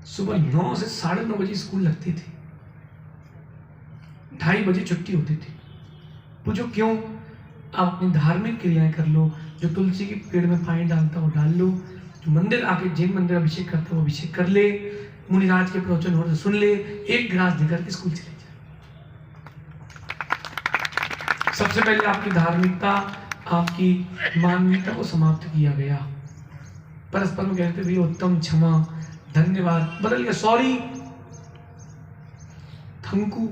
सुबह 9 से 9:30 बजे स्कूल लगती थी, 2:30 बजे छुट्टी होती थी। पूछो क्यों? आप अपनी धार्मिक क्रियाएं कर लो, जो तुलसी के पेड़ में पानी डालता हो डाल लो, जो मंदिर आके जिन मंदिर अभिषेक करता हो अभिषेक कर ले, मुनिराज के प्रवचन हो तो सुन ले, एक गिलास देकर के स्कूल चले जाए। सबसे पहले आपकी धार्मिकता, आपकी मानवीयता को समाप्त किया गया। परस्पर में कहते भी उत्तम, क्षमा, धन्यवाद बदल गया, सॉरी, थैंक यू,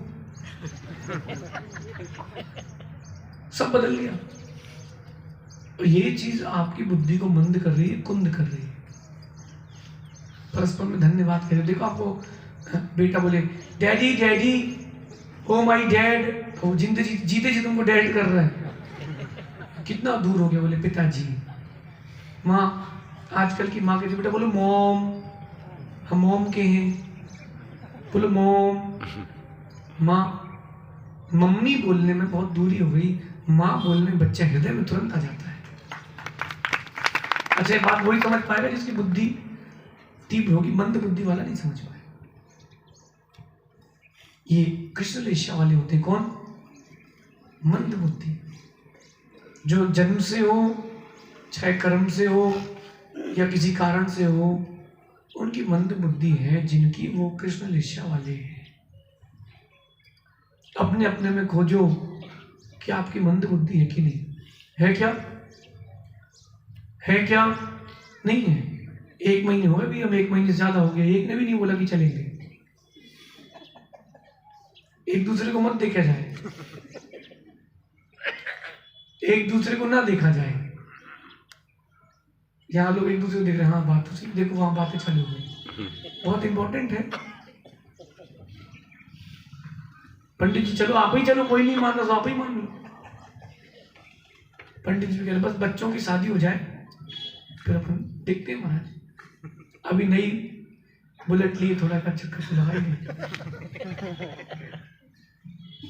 सब बदल गया। और ये चीज आपकी बुद्धि को मंद कर रही है, कुंद कर रही है। परस्पर में धन्यवाद करें। देखो आपको बेटा बोले daddy daddy, oh my dad, वो जीते जी तुमको डैड कर रहा है, कितना दूर हो गया। बोले पिताजी। माँ, आजकल की माँ कहती बेटा बोलो मॉम, हम मॉम के हैं, बोलो मॉम। माँ, मम्मी बोलने में बहुत दूरी हो गई, माँ बोलने में बच्चा हृदय में तुरंत आ जाता है। अच्छा, ये बात वही समझ पाएगा जिसकी बुद्धि तीव्र होगी, मंद बुद्धि वाला नहीं समझ पाएगा। ये कृष्ण लेशा वाले होते हैं। कौन? मंद बुद्धि, जो जन्म से हो, चाहे कर्म से हो या किसी कारण से हो, उनकी मंद बुद्धि है, जिनकी वो कृष्ण लेशा वाले हैं। अपने अपने में खोजो कि आपकी मंद बुद्धि है कि नहीं है। क्या है? क्या नहीं है? 1 महीने हो गए भी, हम 1 महीने से ज्यादा हो गया, एक ने भी नहीं बोला कि चलेंगे। एक दूसरे को मत देखा जाए, एक दूसरे को ना देखा जाए। यहाँ लोग एक दूसरे को देख रहे हैं, हाँ बात तो सही, देखो वहां बातें चालू हो गई, बहुत इंपॉर्टेंट है। पंडित जी चलो, आप ही चलो, कोई नहीं मान रहा तो आप ही मान लो। पंडित जी कह रहे बस बच्चों की शादी हो जाए फिर अपन देखते हैं महाराज, अभी नई बुलेट लिए, थोड़ा का चक्कर लगाएंगे।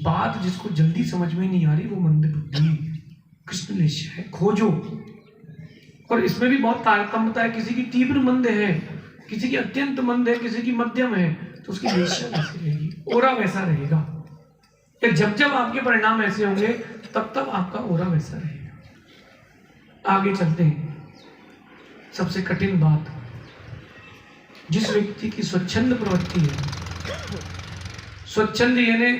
बात जिसको जल्दी समझ में नहीं आ रही वो मंद बुद्धि, कृष्ण लेशा है। खोजो। और इसमें भी बहुत तारतम्यता है, किसी की तीव्र मंद है, किसी की अत्यंत मंद है, किसी की मध्यम है, तो उसकी लेशा वैसी रहेगी, ओरा वैसा रहेगा। जब जब आपके परिणाम ऐसे होंगे तब तब आपका ओरा वैसा रहेगा। आगे चलते हैं। सबसे कठिन बात, जिस व्यक्ति की स्वच्छंद प्रवृत्ति है, स्वच्छंद यानी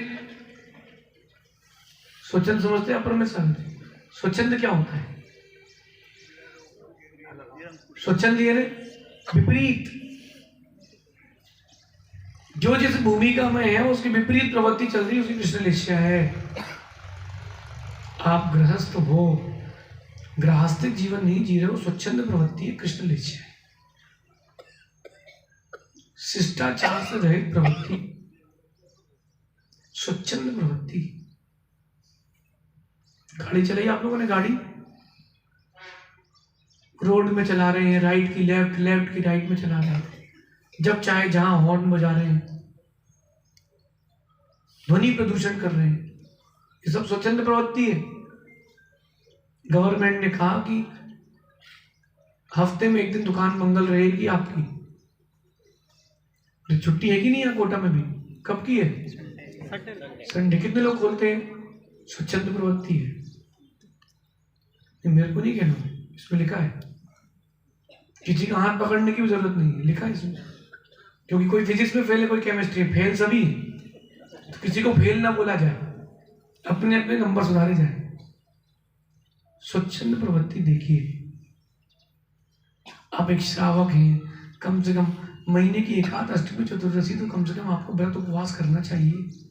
स्वच्छंद समझते हैं, अपर में समझते। स्वच्छंद क्या होता है? स्वच्छंद यानी विपरीत, जो जिस भूमिका में है उसकी विपरीत प्रवृत्ति चल रही है, उसकी कृष्ण लेशा है। आप गृहस्थ हो, गृहस्थिक जीवन नहीं जी रहे हो, स्वच्छंद प्रवृत्ति है, कृष्ण लेशा है। शिष्टाचार से रहित प्रवृत्ति स्वच्छंद प्रवृत्ति। गाड़ी चलाई आप लोगों ने, गाड़ी रोड में चला रहे हैं, राइट की लेफ्ट, लेफ्ट की राइट में चला रहे हैं, जब चाहे जहां हॉर्न बजा रहे हैं, ध्वनि प्रदूषण कर रहे हैं, ये सब स्वच्छंद प्रवृत्ति है। गवर्नमेंट ने कहा कि हफ्ते में 1 दिन दुकान मंगल रहेगी आपकी। छुट्टी है कि नहीं है कोटा में भी? कब की है? संडे। कितने लोग खोलते हैं? स्वच्छंद प्रवृत्ति है। मेरे को नहीं कहना, इसमें लिखा है, किसी का हाथ पकड़ने की भी जरूरत नहीं है, लिखा है इसमें। क्योंकि कोई फिजिक्स में फेल है, कोई केमिस्ट्री में फेल, सभी, तो किसी को फेल ना बोला जाए, अपने अपने नंबर सुधारे जाए। स्वच्छंद प्रवृत्ति देखिए। आप एक श्रावक हैं, कम से कम महीने की एकादश, अष्टमी, चतुर्दशी तो कम से कम आपको व्रत उपवास करना चाहिए।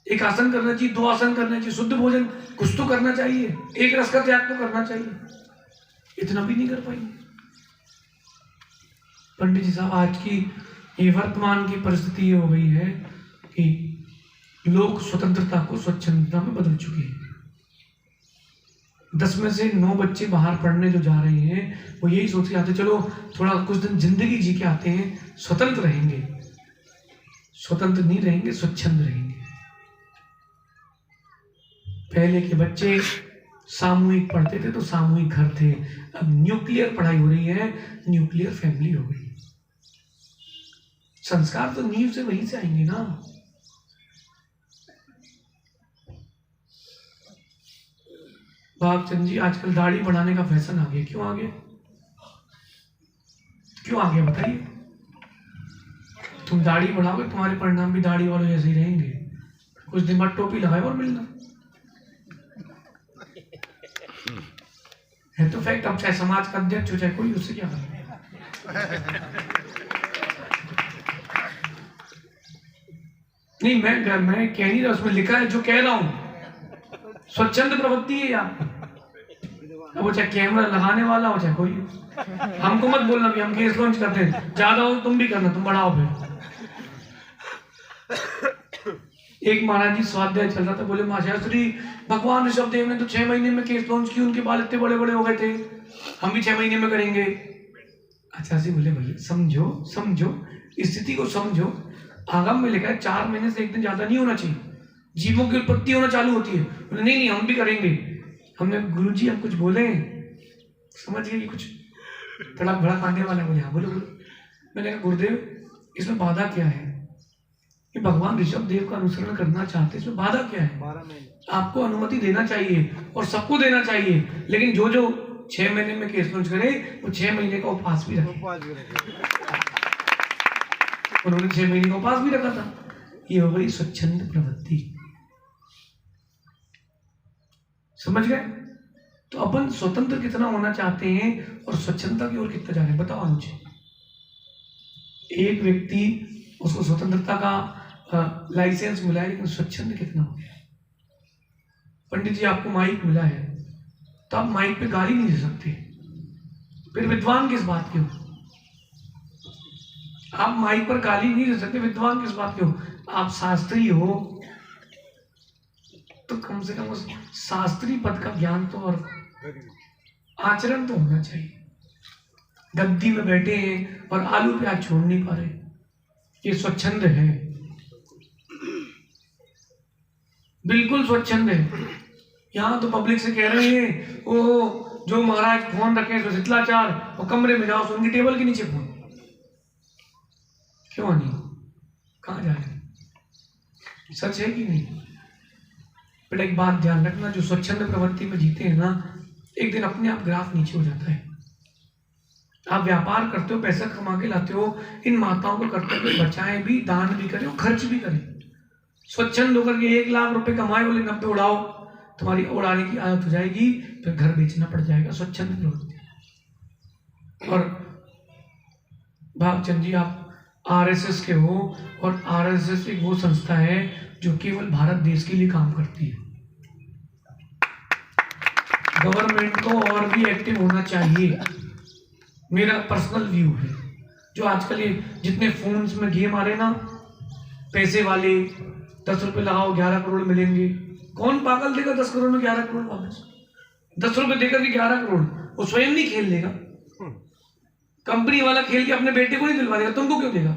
एक आसन करना चाहिए, 2 आसन करना चाहिए, शुद्ध भोजन कुछ तो करना चाहिए, एक रस का त्याग तो करना चाहिए। इतना भी नहीं कर पाएंगे। पंडित जी साहब, आज की ये वर्तमान की परिस्थिति ये हो गई है कि लोग स्वतंत्रता को स्वच्छंदता में बदल चुके हैं। 10 में से 9 बच्चे बाहर पढ़ने जो जा रहे हैं, वो यही सोच के आते चलो थोड़ा कुछ दिन जिंदगी जी के आते हैं, स्वतंत्र रहेंगे। स्वतंत्र नहीं रहेंगे, स्वच्छंद रहेंगे। पहले के बच्चे सामूहिक पढ़ते थे तो सामूहिक घर थे, अब न्यूक्लियर पढ़ाई हो रही है, न्यूक्लियर फैमिली हो गई। संस्कार तो नींव से वहीं से आएंगे ना। भागचंद जी, आजकल दाढ़ी बढ़ाने का फैशन आ गया, क्यों आ गया? क्यों आ गया बताइए? तुम दाढ़ी बढ़ाओगे, तुम्हारे परिणाम भी दाढ़ी वालों जैसे ही रहेंगे। कुछ दिन बाद टोपी लगाए और मिलना है तो फैक्ट। अब चाहे समाज का अध्यक्ष हो चाहे कोई, उससे क्या करना। नहीं, मैं कह नहीं रहा, उसमें लिखा है जो कह रहा हूं, स्वच्छंद प्रवृत्ति है आपकी। अब वो चाहे कैमरा लगाने वाला हो चाहे कोई हो, हमको मत बोलना भी हम केस लॉन्च करते हैं, ज्यादा हो तुम भी करना, तुम बढ़ाओ फिर। एक महाराज जी स्वाध्याय चल रहा था, बोले महाशास्त्री भगवान ऋषभदेव ने तो 6 महीने में केस लॉन्च की, उनके बाल इतने बड़े बड़े हो गए थे, हम भी 6 महीने में करेंगे। अच्छा जी, बोले भैया समझो समझो, स्थिति को समझो। आगम में लिखा है 4 महीने से 1 दिन ज्यादा नहीं होना चाहिए, जीवों की उत्पत्ति होना चालू होती है। बोले नहीं हम भी करेंगे। हमने गुरुजी हम कुछ बोले, समझ गए कि कुछ तड़क भड़क आने वाला है। बोले हाँ बोलो बोलो। मैंने कहा गुरुदेव इसमें बाधा क्या है? कि भगवान ऋषभदेव का अनुसरण करना चाहते, इसमें बाधा क्या है? आपको अनुमति देना चाहिए और सबको देना चाहिए, लेकिन जो जो 6 महीने में केस लॉन्च करे वो 6 महीने का उपवास भी रखे। उन्होंने 6 महीने का उपवास भी रखा था। ये हो गई स्वच्छंद प्रवृत्ति, समझ गए? तो अपन स्वतंत्र कितना होना चाहते हैं और स्वच्छंदता की ओर कितना जा रहे हैं, बताओ मुझे। एक व्यक्ति, उसको स्वतंत्रता का लाइसेंस मिला है, लेकिन स्वच्छंद कितना हो गया? पंडित जी आपको माइक मिला है तो आप माइक पे गाली नहीं दे सकते, फिर विद्वान किस बात के हो? आप माइक पर गाली नहीं दे सकते, विद्वान किस बात के हो? आप शास्त्री हो तो कम से कम उस शास्त्री पद का ज्ञान तो और आचरण तो होना चाहिए। गद्दी में बैठे हैं और आलू प्याज छोड़ नहीं पा रहे, ये स्वच्छंद है? बिल्कुल स्वच्छंद है। यहाँ तो पब्लिक से कह रहे हैं वो जो महाराज फोन रखे हैं शिथिलाचार, और कमरे में जाओ उनकी टेबल के नीचे फोन, क्यों नहीं? कहाँ जा रहे? सच है कि नहीं? बेटा एक बात ध्यान रखना, जो स्वच्छंद प्रवृत्ति में जीते हैं ना, एक दिन अपने आप ग्राफ नीचे हो जाता है। आप व्यापार करते हो, पैसा कमा के लाते हो, इन माताओं को करते हुए बचाएं भी, दान भी करें और खर्च भी करें। स्वच्छंद होकर के 1 लाख रुपए कमाए, बोले 90 उड़ाओ, तुम्हारी उड़ाने की आदत हो जाएगी, फिर घर बेचना पड़ जाएगा। स्वच्छंद प्रवृत्ति। और भागचंद जी आप आरएसएस के हो, और आरएसएस एक वो संस्था है जो केवल भारत देश के लिए काम करती है। गवर्नमेंट को और भी एक्टिव होना चाहिए, मेरा पर्सनल व्यू है। जो आजकल ये जितने फोन्स में गेम आ रहे ना, पैसे वाले 10 रुपए लगाओ 11 करोड़ मिलेंगे, कौन पागल देगा 10 करोड़ में 11 करोड़ वापस? 10 रुपए देकर के 11 करोड़ वो स्वयं नहीं खेल लेगा, कंपनी वाला खेल के अपने बेटे को नहीं दिलवा देगा, तुमको क्यों देगा?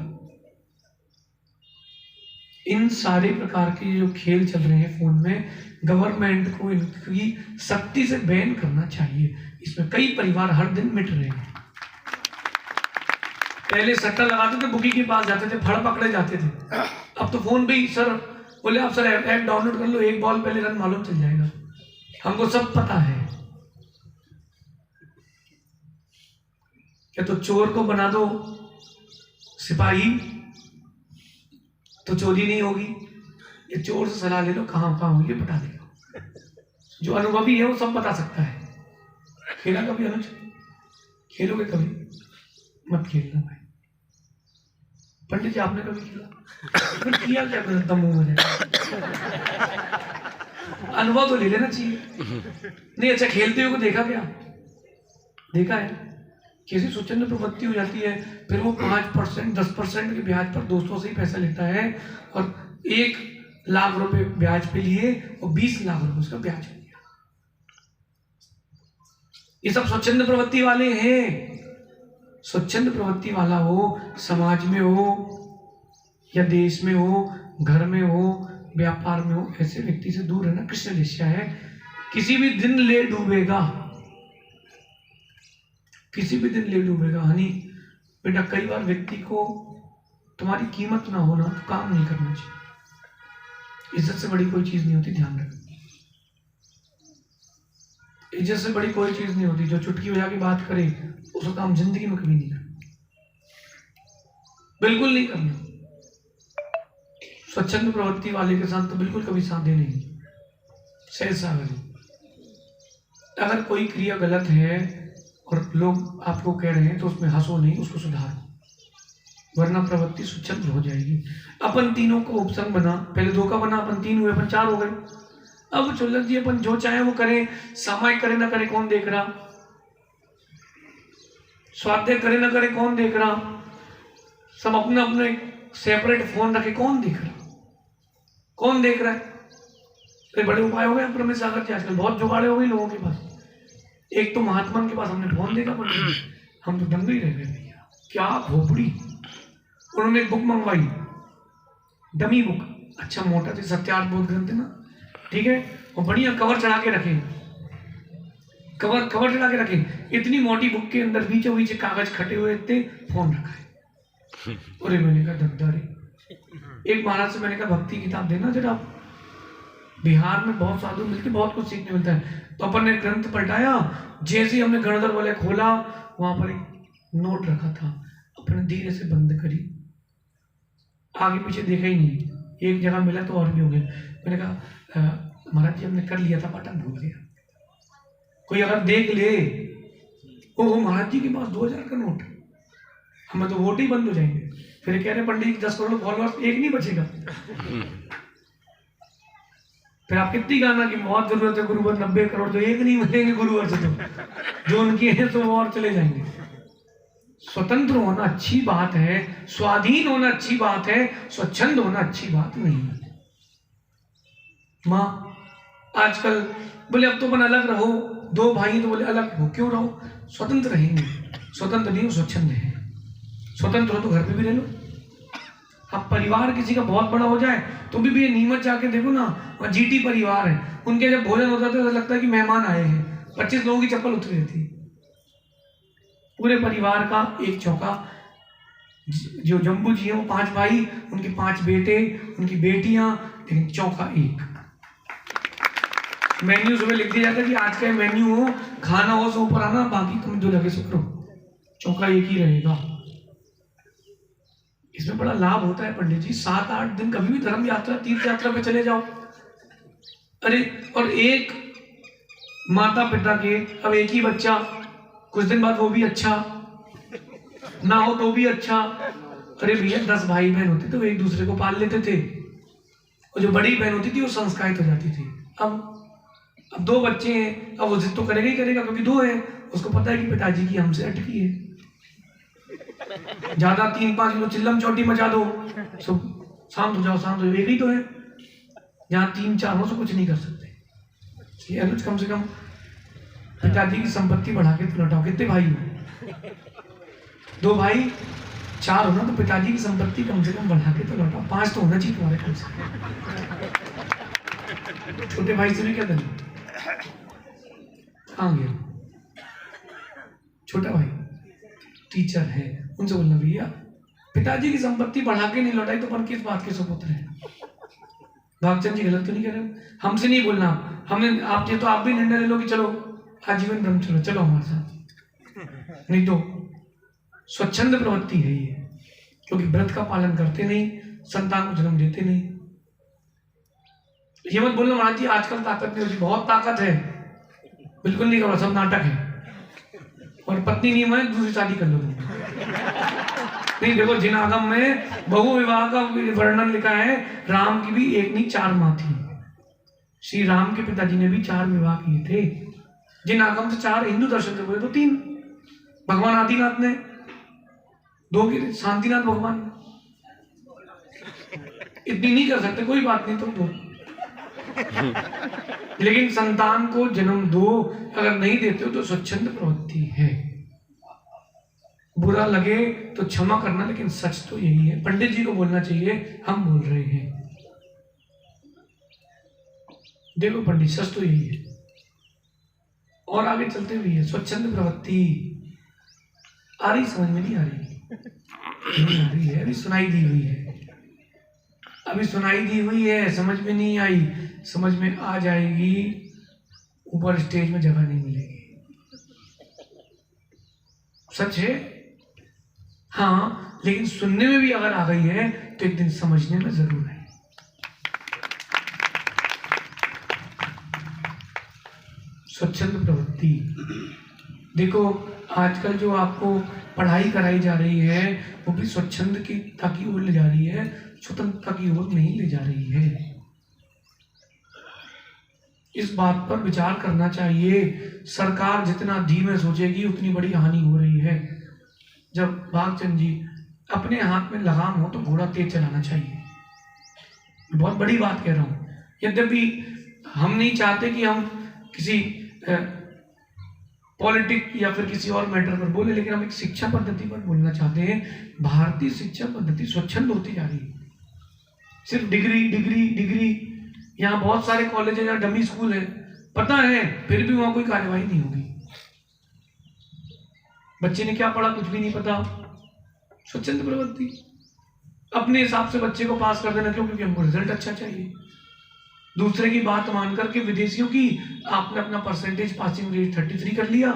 इन सारे प्रकार के जो खेल चल रहे हैं फोन में, गवर्नमेंट को इनकी सख्ती से बैन करना चाहिए। इसमें कई परिवार हर दिन मिट रहे हैं। पहले सट्टा लगाते थे, बुकी के पास जाते थे, फड़ पकड़े जाते थे। अब तो फोन पे ही सर बोले आप सर ऐप डाउनलोड कर लो, 1 बॉल पहले रन मालूम चल जाएगा, हमको सब पता है। क्या तो चोर को बना दो सिपाही तो चोरी नहीं होगी? ये चोर से सलाह ले लो, कहाँ कहाँ होगी बता देगा। जो अनुभवी है वो सब बता सकता है। खेला कभी अनुज? खेलोगे कभी? मत खेलना भाई। पंडित जी आपने कभी खेला? फिर किया क्या दम में? अनुभव तो ले लेना चाहिए। नहीं अच्छा खेलते हुए को देखा क्या? देखा है कैसी स्वच्छंद प्रवृत्ति हो जाती है, फिर वो 5% 10% के ब्याज पर दोस्तों से ही पैसा लेता है, और 1 लाख रुपए ब्याज पे लिए और 20 लाख रुपए उसका ब्याज हो गया। ये सब स्वच्छंद प्रवृत्ति वाले हैं। स्वच्छंद प्रवृत्ति वाला हो, समाज में हो या देश में हो, घर में हो, व्यापार में हो, ऐसे व्यक्ति से दूर रहना कृष्ण लिस्या है। किसी भी दिन ले डूबेगा, किसी भी दिन ले डूबेगा। हानि बेटा कई बार व्यक्ति को तुम्हारी कीमत ना होना तो काम नहीं करना चाहिए। इज्जत से बड़ी कोई चीज नहीं होती, ध्यान रखना। इज्जत से बड़ी कोई चीज नहीं होती। जो चुटकी बजा के बात करे उसको काम जिंदगी में कभी नहीं करना, बिल्कुल नहीं करना। स्वच्छंद प्रवृत्ति वाले के साथ तो बिल्कुल कभी साथ देने नहीं। सहज सागर, अगर कोई क्रिया गलत है और लोग आपको कह रहे हैं तो उसमें हंसो नहीं, उसको सुधारो, वरना प्रवृत्ति स्वच्छंद हो जाएगी। अपन तीनों को उपसंग बना, पहले 2 का बना, अपन 3 हुए, अपन 4 हो गए। अब चुल्लक जी अपन जो चाहे वो करें, सामायिक करे ना करे कौन देख रहा, स्वाध्याय करे ना करे कौन देख रहा, सब अपने अपने सेपरेट फोन रखे कौन देख रहा, कौन देख रहा है। तो बड़े उपाय हो गए प्रमेश सागर जी, आजकल बहुत जुगाड़े हो गए लोगों के पास। एक तो महात्मा के पास हमने फोन देखा, पर हम तो दंग ही रह गए भैया, क्या खोपड़ी। उन्होंने एक बुक मंगवाई, डमी बुक, अच्छा मोटा थे, सत्यार्थ बोध ग्रंथ है ना, ठीक है, और बढ़िया कवर चढ़ा के रखे, कवर चढ़ा के रखे। इतनी मोटी बुक के अंदर बीचों बीच कागज खटे हुए थे, फोन रखा है। अरे मैंने कहा दद्दारी। एक महाराज से मैंने कहा भक्ति किताब देना जरा, बिहार में बहुत साधु मिलते, बहुत कुछ सीखने मिलता है। तो अपन ने ग्रंथ पलटाया, जैसे ही हमने गणधर वाले खोला, वहां पर एक नोट रखा था, अपने धीरे से बंद करी, आगे पीछे देखा ही नहीं। एक जगह मिला तो और भी हो गया। मैंने कहा महाराज जी हमने कर लिया था, बटन भूल गया। कोई अगर देख ले, वो महाराज जी के पास 2000 का नोट, हमें तो वोट ही बंद हो जाएंगे। फिर कह रहे पंडित 10 करोड़ फॉलोअर्स, एक नहीं बचेगा। फिर आप कितनी गाना की बहुत जरूरत है गुरुवर 90 करोड़, तो एक नहीं मिलेंगे गुरुवर से, तो जो उनके हैं तो वो और चले जाएंगे। स्वतंत्र होना अच्छी बात है, स्वाधीन होना अच्छी बात है, स्वच्छंद होना अच्छी बात नहीं है। माँ आजकल बोले अब तो अपन अलग रहो, 2 भाई तो बोले अलग हो, क्यों रहो, स्वतंत्र रहेंगे। स्वतंत्र नहीं हो, स्वच्छंद है। स्वतंत्र हो तो घर पे भी रह लो। अब परिवार किसी का बहुत बड़ा हो जाए तो भी ये नीमच जाके देखो ना, और जीटी परिवार है, उनके जब भोजन होता था तो लगता है कि मेहमान आए हैं, 25 लोगों की चप्पल उतरी रहती। पूरे परिवार का एक चौका, जो जम्बू जी है वो 5 भाई, उनके 5 बेटे, उनकी बेटियां, लेकिन चौका एक। मेन्यू सुबह लिख दिया जाता है कि आज का मेन्यू हो, खाना हो सो ऊपर आना, बाकी तुम जो लगे सो करो, चौका एक ही रहेगा। इसमें बड़ा लाभ होता है पंडित जी। 7-8 दिन कभी भी धर्म यात्रा, तीर्थ यात्रा पे चले जाओ, अरे और एक माता पिता के, अब एक ही बच्चा, कुछ दिन बाद वो भी अच्छा ना हो तो भी अच्छा। अरे भैया 10 भाई बहन होते तो एक दूसरे को पाल लेते थे, और जो बड़ी बहन होती थी वो संस्कारित हो जाती थी। अब 2 बच्चे हैं, अब वो जिद तो करेगा ही करेगा, क्योंकि 2 है, उसको पता है कि पिताजी की हमसे अटकी है। ज्यादा 3-5 किलो चिल्लम चोटी मचा दो, सब शांत हो जाओ, शांत हो जाओ, एक ही तो है। जहाँ 3-4 हो तो कुछ नहीं कर सकते। अनुज कम से कम पिताजी की संपत्ति बढ़ा के तो लौटाओ। कितने भाई हो? 2 भाई, 4 हो ना, तो पिताजी की संपत्ति कम से कम बढ़ा के तो लौटाओ। 5 तो होना चाहिए तुम्हारे कम से कम। छोटे भाई से भी क्या करना, कहाँ गया छोटा भाई? टीचर है, उनसे बोलना भैया पिताजी की संपत्ति बढ़ा के नहीं लौटाई तो पर किस बात के सुपुत्र है। भागचंद जी गलत तो नहीं कह रहे, हमसे नहीं बोलना। हमें आप ये तो आप भी निर्णय ले लो कि चलो आजीवन ब्रह्मचर्य, चलो हमारे साथ, नहीं तो स्वच्छंद प्रवृत्ति है ये, क्योंकि व्रत का पालन करते नहीं, संतान को जन्म देते नहीं। ये मत बोलना महाराज जी आजकल ताकत नहीं होती, बहुत ताकत है, बिल्कुल नहीं करो, सब नाटक है। और पत्नी नहीं माने दूसरी शादी कर लो नहीं। देखो जिन आगम में बहु विवाह का वर्णन लिखा है, राम की भी एक नहीं 4 माँ थी। श्री राम के पिताजी ने भी 4 विवाह किए थे। जिन आगम से 4 हिंदू दर्शन से बोले तो 3। भगवान आदिनाथ ने 2 की, शांतिनाथ भगवान। इतनी नहीं कर सकते, कोई बात नहीं, तुम 2। लेकिन संतान को जन्म दो, अगर नहीं देते हो तो स्वच्छंद प्रवृत्ति है। बुरा लगे तो क्षमा करना, लेकिन सच तो यही है। पंडित जी को बोलना चाहिए, हम बोल रहे हैं। देखो पंडित, सच तो यही है। और आगे चलते हुए स्वच्छंद प्रवृत्ति आ रही, समझ में नहीं आ रही? नहीं आ रही है, अभी सुनाई दी हुई है, अभी सुनाई दी हुई है, समझ में नहीं आई, समझ में आ जाएगी, ऊपर स्टेज में जगह नहीं मिलेगी। सच है, हाँ, लेकिन सुनने में भी अगर आ गई है तो एक दिन समझने में जरूर है। स्वच्छंद प्रवृत्ति, देखो आजकल जो आपको पढ़ाई कराई जा रही है वो भी स्वच्छंद की ताकि ओर ले जा रही है, स्वतंत्रता की ओर नहीं ले जा रही है। इस बात पर विचार करना चाहिए। सरकार जितना धीमे सोचेगी उतनी बड़ी हानि हो रही है। जब भागचंद जी अपने हाथ में लगाम हो तो घोड़ा तेज चलाना चाहिए, बहुत बड़ी बात कह रहा हूं। यद्यपि हम नहीं चाहते कि हम किसी पॉलिटिक या फिर किसी और मैटर पर बोले, लेकिन हम एक शिक्षा पद्धति पर बोलना चाहते हैं। भारतीय शिक्षा पद्धति स्वच्छंद होती जा रही है, सिर्फ डिग्री डिग्री डिग्री। यहाँ बहुत सारे कॉलेज है, यहाँ डमी स्कूल है, पता है, फिर भी वहां कोई कार्यवाही नहीं होगी। बच्चे ने क्या पढ़ा कुछ भी नहीं पता। स्वच्छंद प्रवृत्ति, अपने हिसाब से बच्चे को पास कर देना, क्यों? क्योंकि हमको रिजल्ट अच्छा चाहिए। दूसरे की बात मान करके, विदेशियों की, आपने अपना परसेंटेज पासिंग रेट 33 कर लिया,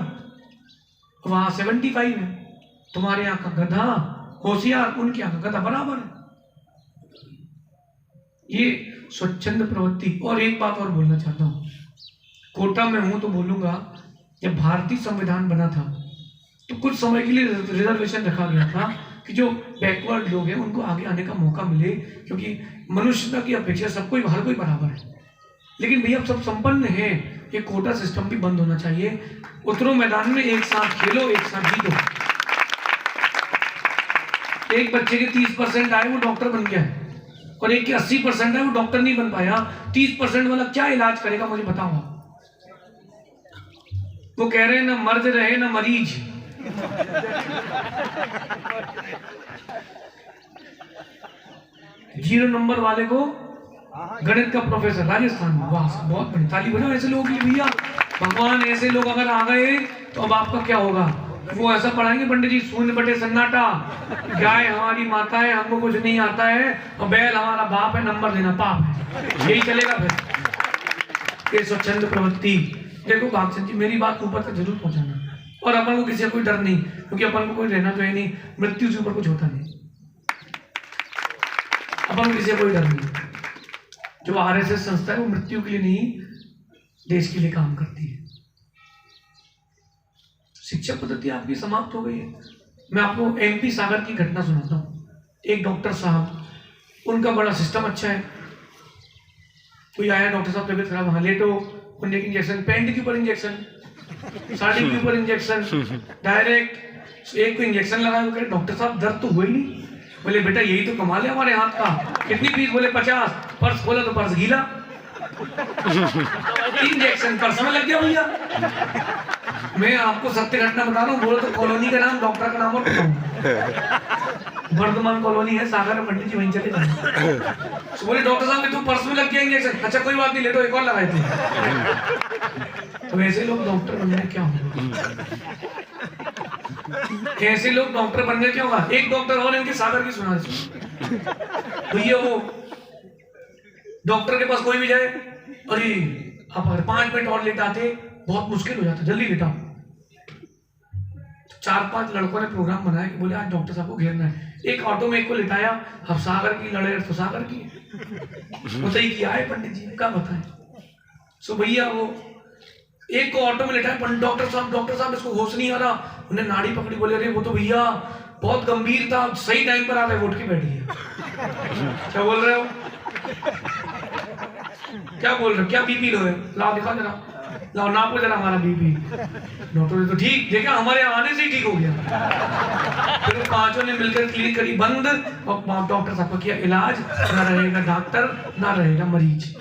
वहां 75 है, तुम्हारे यहाँ का गधा होशियार, उनके यहाँ का गधा बराबर है। ये स्वच्छंद प्रवृत्ति। और एक बात और बोलना चाहता हूं, कोटा में हूं तो बोलूंगा, जब भारतीय संविधान बना था तो कुछ समय के लिए रिजर्वेशन रखा गया था कि जो बैकवर्ड लोग हैं उनको आगे आने का मौका मिले, क्योंकि मनुष्यता की अपेक्षा सबको हर कोई बराबर है। लेकिन भैया अब सब संपन्न है, ये कोटा सिस्टम भी बंद होना चाहिए। उतरो मैदान में, एक साथ खेलो, एक साथ जीतो। एक बच्चे के 30% आए, वो डॉक्टर बन गया है, और एक के 80% है, वो डॉक्टर नहीं बन पाया। 30% वाला क्या इलाज करेगा मुझे बताओ। वो कह रहे हैं ना मर्ज रहे ना मरीज। जीरो नंबर वाले को गणित का प्रोफेसर राजस्थान में, वाह बहुत बड़ी ताली बजाओ ऐसे लोगों के लिए भैया। भगवान, ऐसे लोग अगर आ गए तो अब आपका क्या होगा? वो ऐसा पढ़ाएंगे पंडित जी, शून्य बटे सन्नाटा, गाय हमारी माता है, हमको कुछ नहीं आता है, और बैल हमारा बाप है, नंबर देना पाप है, यही चलेगा फिर। ये स्वच्छंद प्रवृत्ति। देखो भागचंद जी, मेरी बात ऊपर तक जरूर पहुंचाना, और अपन को किसी का कोई डर नहीं, क्योंकि अपन को कोई रहना तो है नहीं, मृत्यु से ऊपर कुछ होता नहीं, अपन को किसी का कोई डर नहीं। जो आरएसएस संस्था है वो मृत्यु के लिए नहीं, देश के लिए काम करती है। शिक्षा पद्धति आपकी समाप्त हो गई है। मैं आपको एमपी सागर की घटना सुनाता हूँ। एक डॉक्टर साहब, उनका बड़ा सिस्टम अच्छा है। कोई आया, डॉक्टर साहब तबीयत खराब, हाँ लेटो, उन्हें इंजेक्शन, पेंट के ऊपर इंजेक्शन, साड़ी के ऊपर इंजेक्शन, डायरेक्ट एक को इंजेक्शन लगाया। तो डॉक्टर साहब दर्द तो हुआ ही नहीं। बोले बेटा यही तो कमाल है हमारे हाथ का, कितनी फीस? बोले 50। पर्स खोला तो पर्स गीला, इंजेक्शन पर्स में लग गया भैया। मैं आपको सत्य घटना बता रहा हूँ। बोलो तो कॉलोनी का नाम, डॉक्टर का नाम और वर्धमान कॉलोनी है सागर, पंडित जी वहीं चले जाए। तो बोले डॉक्टर साहब तो पर्स में लग गया इंजेक्शन। अच्छा कोई बात नहीं, लेटो, एक और लगाए थे। तो ऐसे लोग डॉक्टर बनने क्या होगा? ऐसे लोग डॉक्टर बनने क्या होगा? एक डॉक्टर और इनके सागर की सुना भैया, वो डॉक्टर के पास कोई भी जाए, अरे आप अगर 5 मिनट और लेट आते बहुत मुश्किल हो जाता, जल्दी लेटाओ। 4-5 लड़कों ने प्रोग्राम बनाया कि बोले आज डॉक्टर साहब को घेरना है। एक ऑटो में एक को लिटाया, अब सागर की लड़े तो सागर की बताइए क्या है पंडित जी, क्या बताएं। सो भैया वो एक को ऑटो में लिटाया, डॉक्टर साहब इसको होश नहीं आ रहा। उन्हें नाड़ी पकड़ी, बोले अरे वो तो भैया बहुत गंभीर था, सही टाइम पर आ गए, उठ के बैठ गया। क्या बोल रहे हो? क्या बोल रहे हो? क्या बीपी लो है? लाओ दिखा जरा, लाओ नापो जरा हमारा बीपी। डॉक्टर ने तो ठीक देखा, हमारे आने से ही ठीक हो गया। फिर पांचों ने मिलकर क्लिनिक करी बंद, और डॉक्टर साहब का किया इलाज। ना रहेगा डॉक्टर, ना रहेगा मरीज।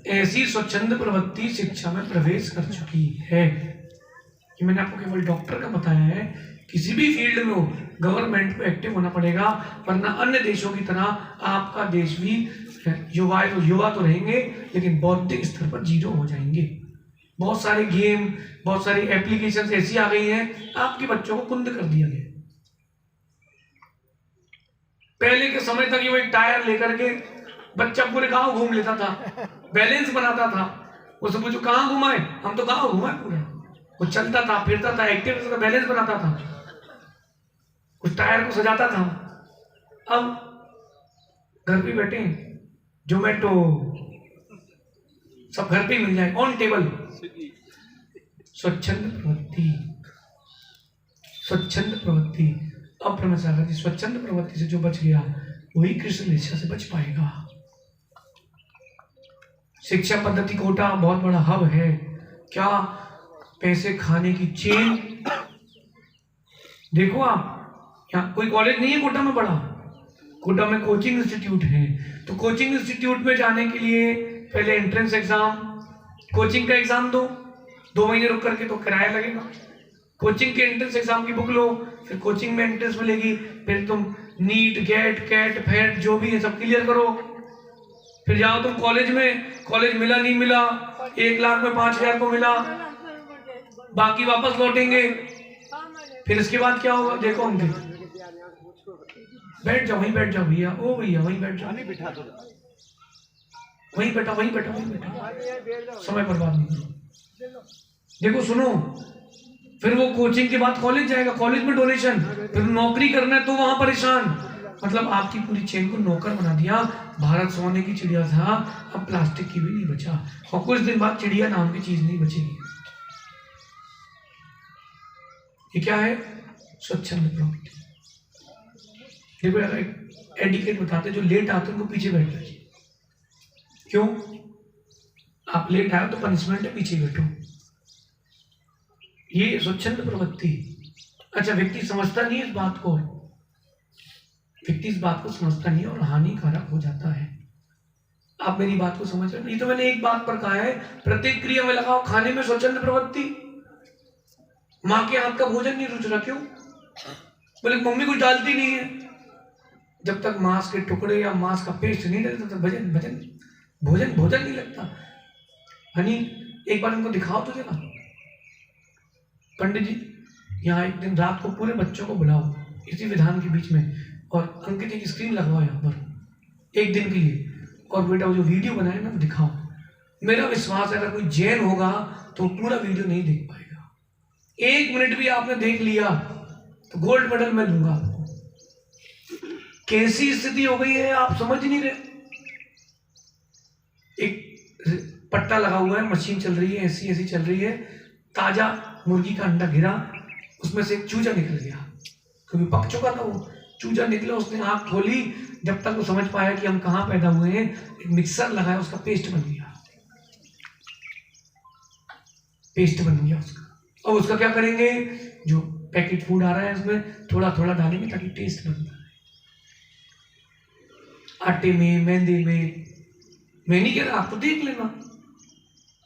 ऐसी स्वच्छंद प्रवृत्ति शिक्षा में प्रवेश कर चुकी है कि मैंने आपको केवल डॉक्टर का बताया है। किसी भी फील्ड में हो, गवर्नमेंट को एक्टिव होना पड़ेगा, वरना अन्य देशों की तरह आपका देश भी युवा तो रहेंगे, लेकिन बौद्धिक स्तर पर जीरो हो जाएंगे। बहुत सारे गेम, बहुत सारी एप्लीकेशंस ऐसी आ गई हैं, आपके बच्चों को कुंद कर दिया गया। पहले के समय तक ये एक टायर लेकर के बच्चा पूरे गांव घूम लेता था, बैलेंस बनाता था। उससे पूछो कहाँ घुमाए, हम तो गांव घुमाए पूरा। वो चलता था, फिरता था, एक्टिव था, बैलेंस बनाता था, उस टायर को सजाता था। अब घर पे बैठे जोमेटो सब घर पे ही मिल जाए, ऑन टेबल। स्वच्छंद प्रवृत्ति, स्वच्छंद प्रवृत्ति, अप्रमसागति, स्वच्छंद प्रवृत्ति से जो बच गया वही कृष्ण निष्ठा से बच पाएगा। शिक्षा पद्धति कोटा बहुत बड़ा हब है। क्या पैसे खाने की चेन, देखो आप यहाँ कोई कॉलेज नहीं है कोटा में बड़ा, कोटा में कोचिंग इंस्टीट्यूट है। तो कोचिंग इंस्टीट्यूट में जाने के लिए पहले एंट्रेंस एग्जाम, कोचिंग का एग्जाम दो, 2 महीने रुक करके तो किराया लगेगा। कोचिंग के एंट्रेंस एग्जाम की बुक लो, फिर कोचिंग में एंट्रेंस मिलेगी, फिर तुम नीट, गेट, कैट, फैट जो भी है सब क्लियर करो, फिर जाओ तुम कॉलेज में। कॉलेज मिला नहीं मिला, 1 लाख में 5,000 को मिला, बाकी वापस लौटेंगे। फिर इसके बाद क्या होगा देखो, उनके बैठ जाओ, वहीं बैठ जाओ भैया, ओ भैया वहीं बैठ जाओ, बिठा दो, वहीं बैठा, वहीं बैठा, वहीं बैठा, समय बर्बाद नहीं करो। देखो सुनो, फिर वो कोचिंग के बाद कॉलेज जाएगा, कॉलेज में डोनेशन, फिर नौकरी करना है तो वहां परेशान। मतलब आपकी पूरी चेन को नौकर बना दिया। भारत सोने की चिड़िया था, अब प्लास्टिक की भी नहीं बचा, और कुछ दिन बाद चिड़िया नाम की चीज नहीं बचेगी। ये क्या है? स्वच्छंद प्रवृत्ति। देखो यार, एक एडिकेट बताते, जो लेट आते उनको पीछे बैठ जाइए। क्यों? आप लेट आए तो पनिशमेंट है, पीछे बैठो। ये स्वच्छंद प्रवृत्ति। अच्छा, व्यक्ति समझता नहीं इस बात को, व्यक्ति इस बात को समझता नहीं और हानिकारक हो जाता है। आप मेरी बात को समझ रहे? नहीं तो मैंने एक बात पर कहा है, प्रत्येक क्रिया में लगाओ खाने में स्वच्छंद प्रवृत्ति। माँ के हाथ का भोजन नहीं रुच रहा, क्यों? बोले मम्मी कुछ डालती नहीं है। जब तक मांस के टुकड़े या मांस का पेस्ट नहीं डलता तब भोजन भोजन नहीं लगता। हनी, एक बार इनको दिखाओ तो जरा। पंडित जी, यहाँ एक दिन रात को पूरे बच्चों को बुलाओ इसी विधान के बीच में, और अंकित जी की स्क्रीन लगवाओ यहाँ पर 1 दिन के लिए, और बेटा वो जो वीडियो बनाए ना वो दिखाओ। मेरा विश्वास है अगर कोई जैन होगा तो पूरा वीडियो नहीं देख पाएगा। 1 मिनट भी आपने देख लिया तो गोल्ड मेडल मैं दूंगा आपको। कैसी स्थिति हो गई है आप समझ नहीं रहे। एक पट्टा लगा हुआ है, मशीन चल रही है, ऐसी चल रही है, ताजा मुर्गी का अंडा गिरा, उसमें से एक चूजा निकल गया, क्योंकि पक चुका था वो। चूजा निकला, उसने आंख खोली, जब तक वो समझ पाया कि हम कहाँ पैदा हुए हैं, एक मिक्सर लगाया, उसका पेस्ट बन गया, पेस्ट बन गया उसका। और उसका क्या करेंगे, जो पैकेट फूड आ रहा है उसमें थोड़ा थोड़ा डालेंगे ताकि टेस्ट बनता है। आटे में, मेहंदी में, मैं नहीं कह रहा, आप तो देख लेना।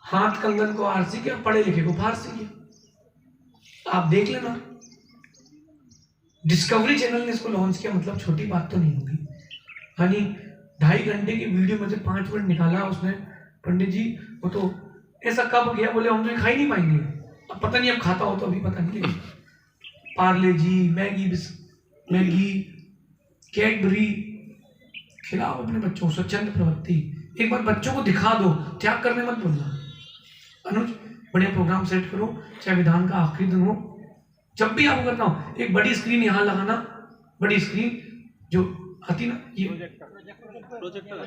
हाथ कंगन को आरसी के, पढ़े लिखे को फारसी के, आप देख लेना। डिस्कवरी चैनल ने इसको लॉन्च किया, मतलब छोटी बात तो नहीं होगी। यानी 2.5 घंटे की वीडियो में से 5 मिनट निकाला उसने। पंडित जी वो तो ऐसा कब गया, बोले हम तो खा ही नहीं पाएंगे। अब पता नहीं, अब खाता हो तो अभी पता नहीं लगेगा। पार्ले जी, मैगी, कैडबरी खिलाओ अपने बच्चों को। स्वच्छंद प्रवृत्ति, एक बार बच्चों को दिखा दो, त्याग करने मत बोलना। अनुज, बढ़िया प्रोग्राम सेट करो, चाहे विधान का आखिरी दिन हो, जब भी आपको करता हूँ, एक बड़ी स्क्रीन यहाँ लगाना, बड़ी स्क्रीन जो आती ना, ये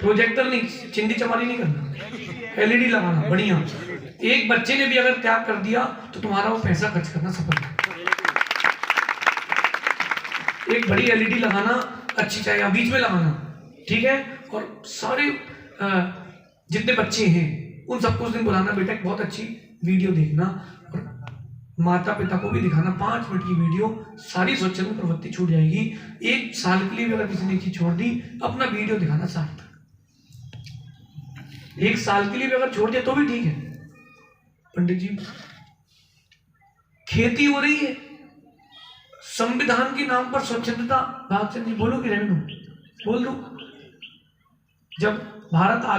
प्रोजेक्टर नहीं, चिंदी चमारी नहीं करना, LED लगाना बढ़िया। एक बच्चे ने भी अगर त्याग कर दिया तो तुम्हारा वो पैसा खर्च करना सफल है। एक बड़ी LED लगाना, अच्छी, चाहे यहाँ बीच में लगाना, ठीक है। और सारे जितने बच्चे हैं उन सबको उस दिन बुलाना, बेटा एक बहुत अच्छी वीडियो देखना, और माता पिता को भी दिखाना। 5 मिनट की वीडियो, सारी स्वच्छंद प्रवृत्ति छूट जाएगी। 1 साल के लिए भी अगर किसी ने चीज छोड़ दी, अपना वीडियो दिखाना सार्थक। 1 साल के लिए भी अगर छोड़ दिया तो भी ठीक है। पंडित जी, खेती हो रही है, संविधान के नाम पर स्वच्छता, भागचंद जी बोलो कि रहने दो, बोल दो। जब भारत आजाद